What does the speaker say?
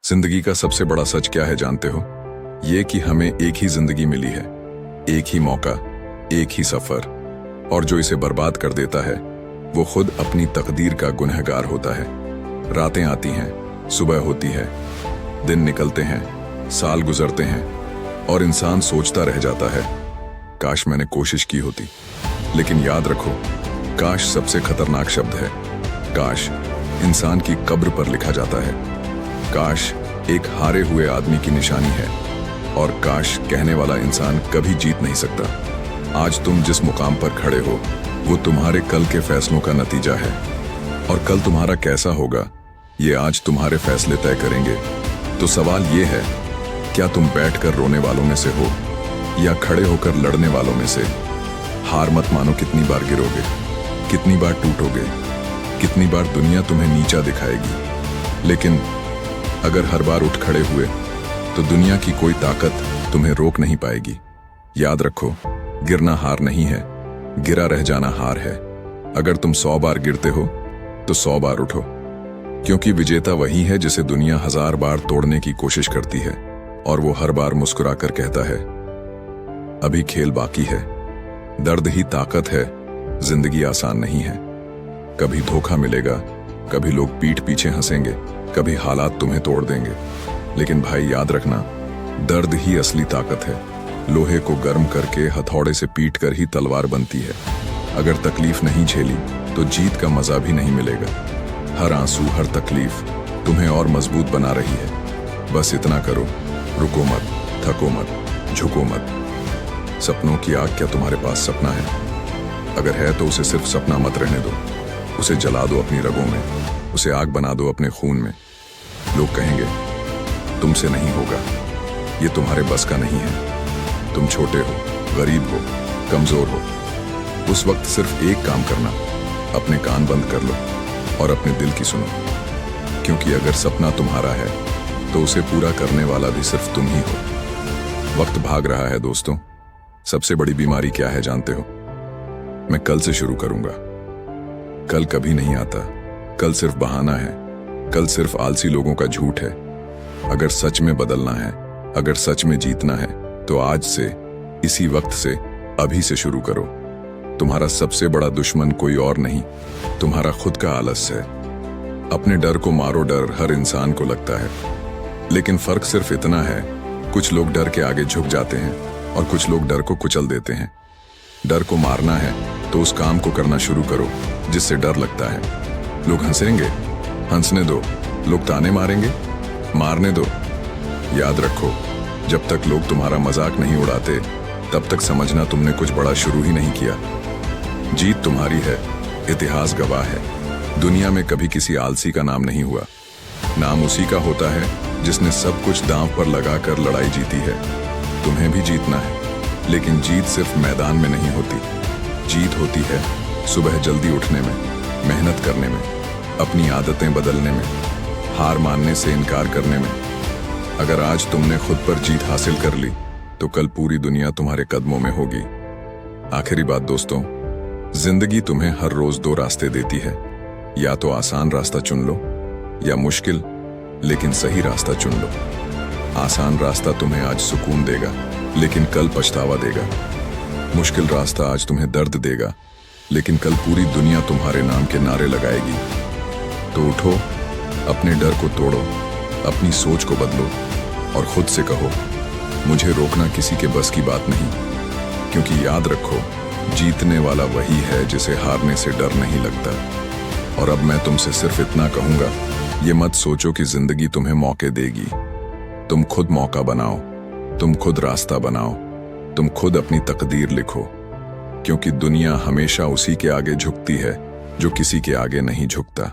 जिंदगी का सबसे बड़ा सच क्या है जानते हो? ये कि हमें एक ही जिंदगी मिली है, एक ही मौका, एक ही सफर, और जो इसे बर्बाद कर देता है वो खुद अपनी तकदीर का गुनहगार होता है। रातें आती हैं, सुबह होती है, दिन निकलते हैं, साल गुजरते हैं और इंसान सोचता रह जाता है, काश मैंने कोशिश की होती। लेकिन याद रखो, काश सबसे खतरनाक शब्द है। काश इंसान की कब्र पर लिखा जाता है। काश एक हारे हुए आदमी की निशानी है, और काश कहने वाला इंसान कभी जीत नहीं सकता। आज तुम जिस मुकाम पर खड़े हो वो तुम्हारे कल के फैसलों का नतीजा है, और कल तुम्हारा कैसा होगा ये आज तुम्हारे फैसले तय करेंगे। तो सवाल ये है, क्या तुम बैठकर रोने वालों में से हो या खड़े होकर लड़ने वालों में से? हार मत मानो। कितनी बार गिरोगे, कितनी बार टूटोगे, कितनी बार दुनिया तुम्हें नीचा दिखाएगी, लेकिन अगर हर बार उठ खड़े हुए तो दुनिया की कोई ताकत तुम्हें रोक नहीं पाएगी। याद रखो, गिरना हार नहीं है, गिरा रह जाना हार है। अगर तुम 100 बार गिरते हो तो 100 बार उठो, क्योंकि विजेता वही है जिसे दुनिया 1000 बार तोड़ने की कोशिश करती है और वो हर बार मुस्कुराकर कहता है, अभी खेल बाकी है। दर्द ही ताकत है, जिंदगी आसान नहीं है। कभी धोखा मिलेगा, कभी लोग पीठ पीछे हंसेंगे, कभी हालात तुम्हें तोड़ देंगे, लेकिन भाई याद रखना, दर्द ही असली ताकत है। लोहे को गर्म करके हथौड़े से पीट कर ही तलवार बनती है। अगर तकलीफ नहीं झेली तो जीत का मजा भी नहीं मिलेगा। हर आंसू, हर तकलीफ तुम्हें और मजबूत बना रही है। बस इतना करो, रुको मत, थको मत, झुको मत। सपनों की आग क्या तुम्हारे पास सपना है? अगर है तो उसे सिर्फ सपना मत रहने दो, उसे जला दो अपनी रगों में, उसे आग बना दो अपने खून में। लोग कहेंगे तुमसे नहीं होगा, ये तुम्हारे बस का नहीं है। तुम छोटे हो, गरीब हो, कमजोर हो। उस वक्त सिर्फ एक काम करना, अपने कान बंद कर लो और अपने दिल की सुनो, क्योंकि अगर सपना तुम्हारा है तो उसे पूरा करने वाला भी सिर्फ तुम ही हो। वक्त भाग रहा है दोस्तों। सबसे बड़ी बीमारी क्या है जानते हो? मैं कल से शुरू करूंगा। कल कभी नहीं आता, कल सिर्फ बहाना है, कल सिर्फ आलसी लोगों का झूठ है। अगर सच में बदलना है, अगर सच में जीतना है तो आज से, इसी वक्त से, अभी से शुरू करो। तुम्हारा सबसे बड़ा दुश्मन कोई और नहीं, तुम्हारा खुद का आलस है। अपने डर को मारो। डर हर इंसान को लगता है, लेकिन फर्क सिर्फ इतना है, कुछ लोग डर के आगे झुक जाते हैं और कुछ लोग डर को कुचल देते हैं। डर को मारना है तो उस काम को करना शुरू करो जिससे डर लगता है। लोग हंसेंगे, हंसने दो। लोग ताने मारेंगे, मारने दो। याद रखो, जब तक लोग तुम्हारा मजाक नहीं उड़ाते तब तक समझना तुमने कुछ बड़ा शुरू ही नहीं किया। जीत तुम्हारी है, इतिहास गवाह है। दुनिया में कभी किसी आलसी का नाम नहीं हुआ। नाम उसी का होता है जिसने सब कुछ दांव पर लगाकर लड़ाई जीती है। तुम्हें भी जीतना है, लेकिन जीत सिर्फ मैदान में नहीं होती। जीत होती है सुबह जल्दी उठने में, मेहनत करने में, अपनी आदतें बदलने में, हार मानने से इनकार करने में। अगर आज तुमने खुद पर जीत हासिल कर ली तो कल पूरी दुनिया तुम्हारे कदमों में होगी। आखिरी बात दोस्तों, जिंदगी तुम्हें हर रोज 2 रास्ते देती है। या तो आसान रास्ता चुन लो, या मुश्किल लेकिन सही रास्ता चुन लो। आसान रास्ता तुम्हें आज सुकून देगा, लेकिन कल पछतावा देगा। मुश्किल रास्ता आज तुम्हें दर्द देगा, लेकिन कल पूरी दुनिया तुम्हारे नाम के नारे लगाएगी। तो उठो, अपने डर को तोड़ो, अपनी सोच को बदलो और खुद से कहो, मुझे रोकना किसी के बस की बात नहीं। क्योंकि याद रखो, जीतने वाला वही है जिसे हारने से डर नहीं लगता। और अब मैं तुमसे सिर्फ इतना कहूंगा, ये मत सोचो कि जिंदगी तुम्हें मौके देगी। तुम खुद मौका बनाओ, तुम खुद रास्ता बनाओ, तुम खुद अपनी तकदीर लिखो। क्योंकि दुनिया हमेशा उसी के आगे झुकती है जो किसी के आगे नहीं झुकता।